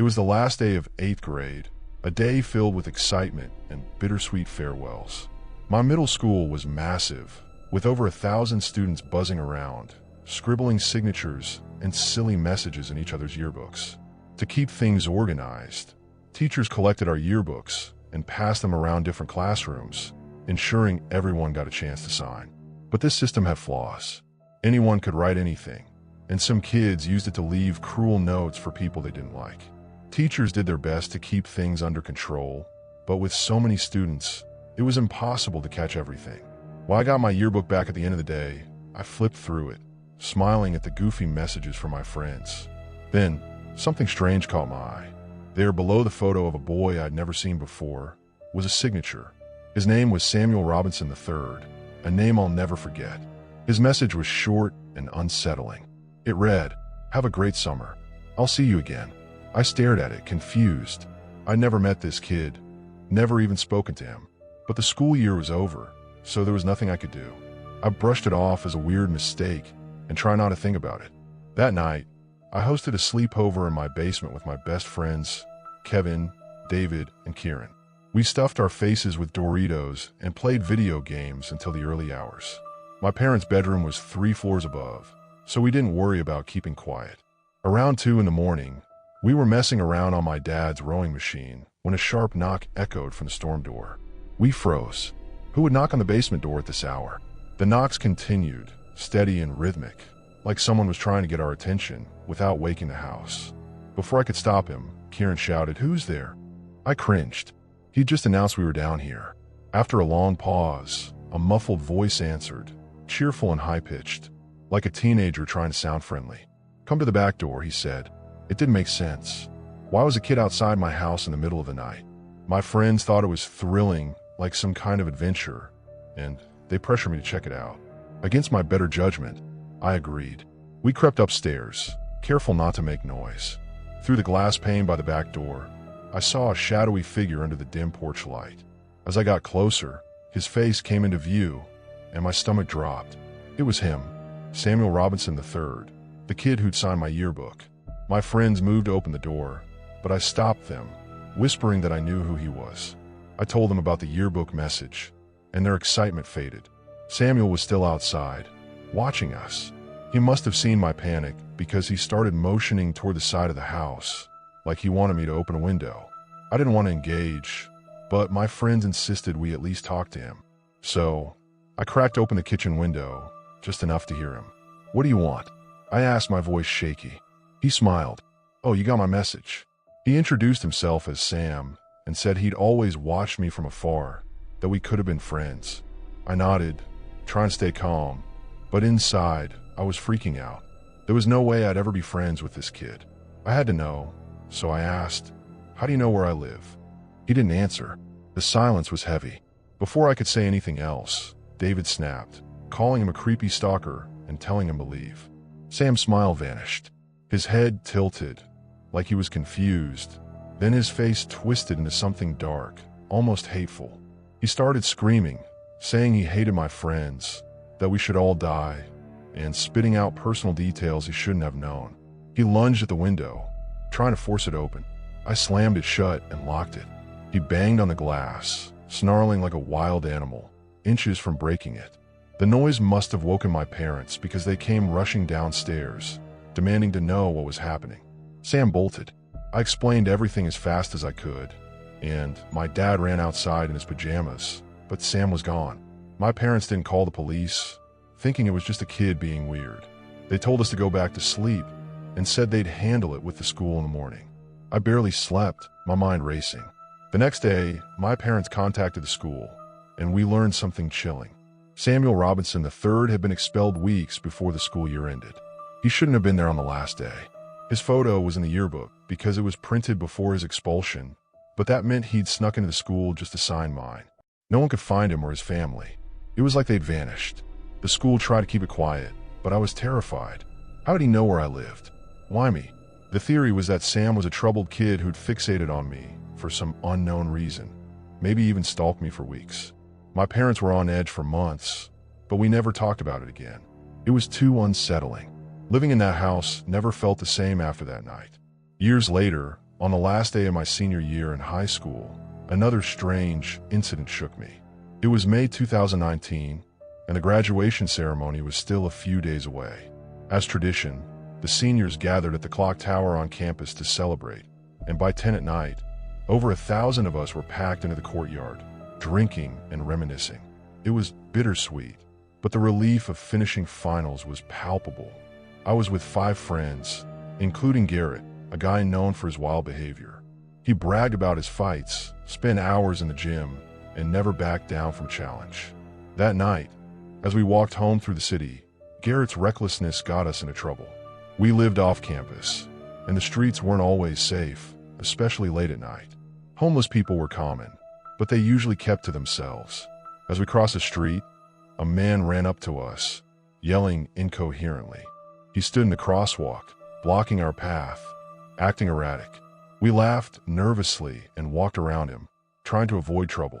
It was the last day of 8th grade, a day filled with excitement and bittersweet farewells. My middle school was massive, with over 1,000 students buzzing around, scribbling signatures and silly messages in each other's yearbooks. To keep things organized, teachers collected our yearbooks and passed them around different classrooms, ensuring everyone got a chance to sign. But this system had flaws. Anyone could write anything, and some kids used it to leave cruel notes for people they didn't like. Teachers did their best to keep things under control, but with so many students, it was impossible to catch everything. While I got my yearbook back at the end of the day, I flipped through it, smiling at the goofy messages from my friends. Then, something strange caught my eye. There, below the photo of a boy I'd never seen before, was a signature. His name was Samuel Robinson III, a name I'll never forget. His message was short and unsettling. It read, "Have a great summer. I'll see you again." I stared at it, confused. I'd never met this kid, never even spoken to him. But the school year was over, so there was nothing I could do. I brushed it off as a weird mistake and tried not to think about it. That night, I hosted a sleepover in my basement with my best friends, Kevin, David, and Kieran. We stuffed our faces with Doritos and played video games until the early hours. My parents' bedroom was 3 floors above, so we didn't worry about keeping quiet. Around 2 in the morning, we were messing around on my dad's rowing machine when a sharp knock echoed from the storm door. We froze. Who would knock on the basement door at this hour? The knocks continued, steady and rhythmic, like someone was trying to get our attention without waking the house. Before I could stop him, Kieran shouted, "Who's there?" I cringed. He'd just announced we were down here. After a long pause, a muffled voice answered, cheerful and high-pitched, like a teenager trying to sound friendly. "Come to the back door," he said. It didn't make sense. Why was a kid outside my house in the middle of the night? My friends thought it was thrilling, like some kind of adventure, and they pressured me to check it out. Against my better judgment, I agreed. We crept upstairs, careful not to make noise. Through the glass pane by the back door, I saw a shadowy figure under the dim porch light. As I got closer, his face came into view, and my stomach dropped. It was him, Samuel Robinson III, the kid who'd signed my yearbook. My friends moved to open the door, but I stopped them, whispering that I knew who he was. I told them about the yearbook message, and their excitement faded. Samuel was still outside, watching us. He must have seen my panic because he started motioning toward the side of the house, like he wanted me to open a window. I didn't want to engage, but my friends insisted we at least talk to him. So, I cracked open the kitchen window, just enough to hear him. "What do you want?" I asked, my voice shaky. He smiled. "Oh, you got my message." He introduced himself as Sam and said he'd always watched me from afar, that we could have been friends. I nodded, trying to stay calm, but inside, I was freaking out. There was no way I'd ever be friends with this kid. I had to know, so I asked, "How do you know where I live?" He didn't answer. The silence was heavy. Before I could say anything else, David snapped, calling him a creepy stalker and telling him to leave. Sam's smile vanished. His head tilted, like he was confused. Then his face twisted into something dark, almost hateful. He started screaming, saying he hated my friends, that we should all die, and spitting out personal details he shouldn't have known. He lunged at the window, trying to force it open. I slammed it shut and locked it. He banged on the glass, snarling like a wild animal, inches from breaking it. The noise must have woken my parents because they came rushing downstairs, demanding to know what was happening. Sam bolted. I explained everything as fast as I could, and my dad ran outside in his pajamas, but Sam was gone. My parents didn't call the police, thinking it was just a kid being weird. They told us to go back to sleep and said they'd handle it with the school in the morning. I barely slept, my mind racing. The next day, my parents contacted the school, and we learned something chilling. Samuel Robinson III had been expelled weeks before the school year ended. He shouldn't have been there on the last day. His photo was in the yearbook because it was printed before his expulsion, but that meant he'd snuck into the school just to sign mine. No one could find him or his family. It was like they'd vanished. The school tried to keep it quiet, but I was terrified. How did he know where I lived? Why me? The theory was that Sam was a troubled kid who'd fixated on me for some unknown reason, maybe even stalked me for weeks. My parents were on edge for months, but we never talked about it again. It was too unsettling. Living in that house never felt the same after that night. Years later, On the last day of my senior year in high school, another strange incident shook me. It was May 2019, and the graduation ceremony was still a few days away. As tradition, the seniors gathered at the clock tower on campus to celebrate, and by 10 at night, over 1,000 of us were packed into the courtyard, drinking and reminiscing. It was bittersweet, but the relief of finishing finals was palpable. I was with 5 friends, including Garrett, a guy known for his wild behavior. He bragged about his fights, spent hours in the gym, and never backed down from challenge. That night, as we walked home through the city, Garrett's recklessness got us into trouble. We lived off campus, and the streets weren't always safe, especially late at night. Homeless people were common, but they usually kept to themselves. As we crossed the street, a man ran up to us, yelling incoherently. He stood in the crosswalk, blocking our path, acting erratic. We laughed nervously and walked around him, trying to avoid trouble.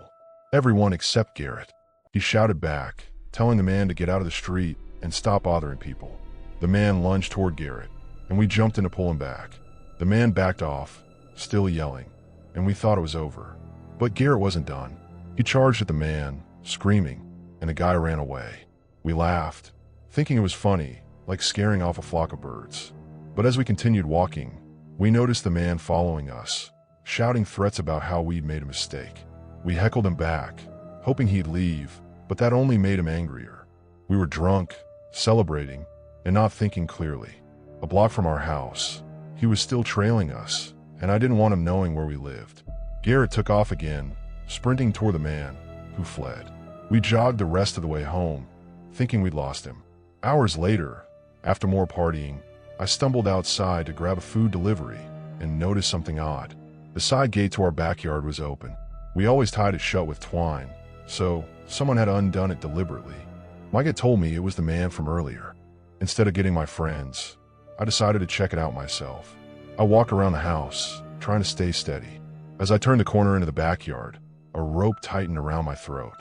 Everyone except Garrett. He shouted back, telling the man to get out of the street and stop bothering people. The man lunged toward Garrett, and we jumped in to pull him back. The man backed off, still yelling, and we thought it was over. But Garrett wasn't done. He charged at the man, screaming, and the guy ran away. We laughed, thinking it was funny, like scaring off a flock of birds. But as we continued walking, we noticed the man following us, shouting threats about how we'd made a mistake. We heckled him back, hoping he'd leave, but that only made him angrier. We were drunk, celebrating, and not thinking clearly. A block from our house, he was still trailing us, and I didn't want him knowing where we lived. Garrett took off again, sprinting toward the man, who fled. We jogged the rest of the way home, thinking we'd lost him. Hours later, after more partying, I stumbled outside to grab a food delivery and noticed something odd. The side gate to our backyard was open. We always tied it shut with twine, so someone had undone it deliberately. My gut told me it was the man from earlier. Instead of getting my friends, I decided to check it out myself. I walked around the house, trying to stay steady. As I turned the corner into the backyard, a rope tightened around my throat.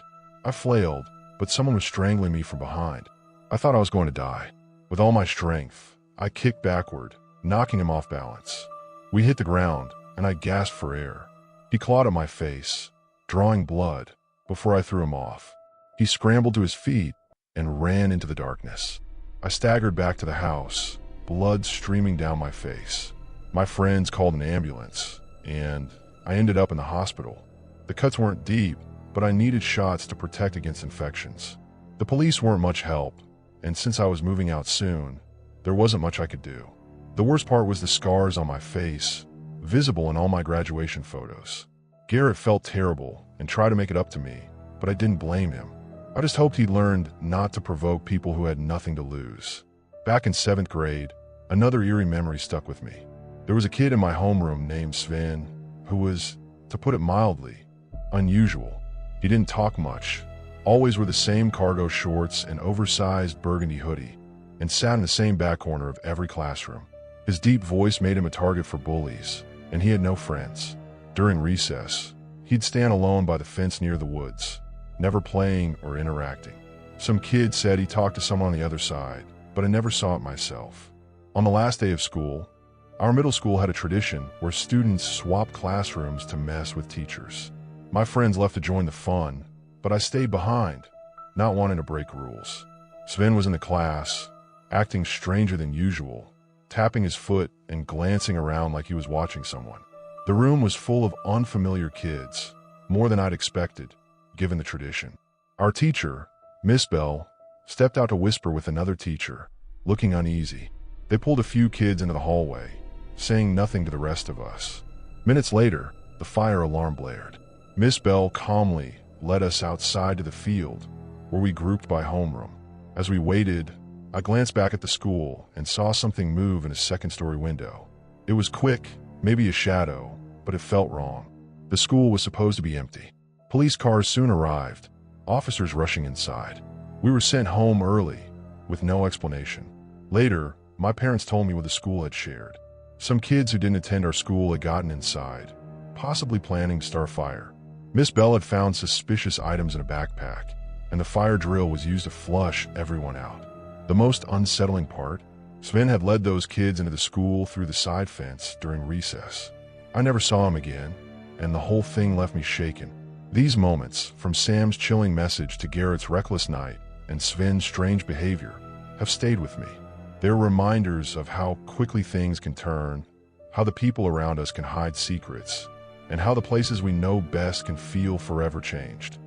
I flailed, but someone was strangling me from behind. I thought I was going to die. With all my strength, I kicked backward, knocking him off balance. We hit the ground, and I gasped for air. He clawed at my face, drawing blood, before I threw him off. He scrambled to his feet and ran into the darkness. I staggered back to the house, blood streaming down my face. My friends called an ambulance, and I ended up in the hospital. The cuts weren't deep, but I needed shots to protect against infections. The police weren't much help, and since I was moving out soon, there wasn't much I could do. The worst part was the scars on my face, visible in all my graduation photos. Garrett felt terrible and tried to make it up to me, but I didn't blame him. I just hoped he'd learned not to provoke people who had nothing to lose. Back in 7th grade, another eerie memory stuck with me. There was a kid in my homeroom named Sven who was, to put it mildly, unusual. He didn't talk much, always wore the same cargo shorts and oversized burgundy hoodie, and sat in the same back corner of every classroom. His deep voice made him a target for bullies, and he had no friends. During recess, he'd stand alone by the fence near the woods, never playing or interacting. Some kids said he talked to someone on the other side, but I never saw it myself. On the last day of school, our middle school had a tradition where students swapped classrooms to mess with teachers. My friends left to join the fun, but I stayed behind, not wanting to break rules. Sven was in the class, acting stranger than usual, tapping his foot and glancing around like he was watching someone. The room was full of unfamiliar kids, more than I'd expected, given the tradition. Our teacher, Miss Bell, stepped out to whisper with another teacher, looking uneasy. They pulled a few kids into the hallway, saying nothing to the rest of us. Minutes later, the fire alarm blared. Miss Bell calmly led us outside to the field, where we grouped by homeroom. As we waited, I glanced back at the school and saw something move in a second-story window. It was quick, maybe a shadow, but it felt wrong. The school was supposed to be empty. Police cars soon arrived, officers rushing inside. We were sent home early, with no explanation. Later, my parents told me what the school had shared. Some kids who didn't attend our school had gotten inside, possibly planning to start a fire. Miss Bell had found suspicious items in a backpack, and the fire drill was used to flush everyone out. The most unsettling part, Sven had led those kids into the school through the side fence during recess. I never saw him again, and the whole thing left me shaken. These moments, from Sam's chilling message to Garrett's reckless night and Sven's strange behavior, have stayed with me. They're reminders of how quickly things can turn, how the people around us can hide secrets, and how the places we know best can feel forever changed.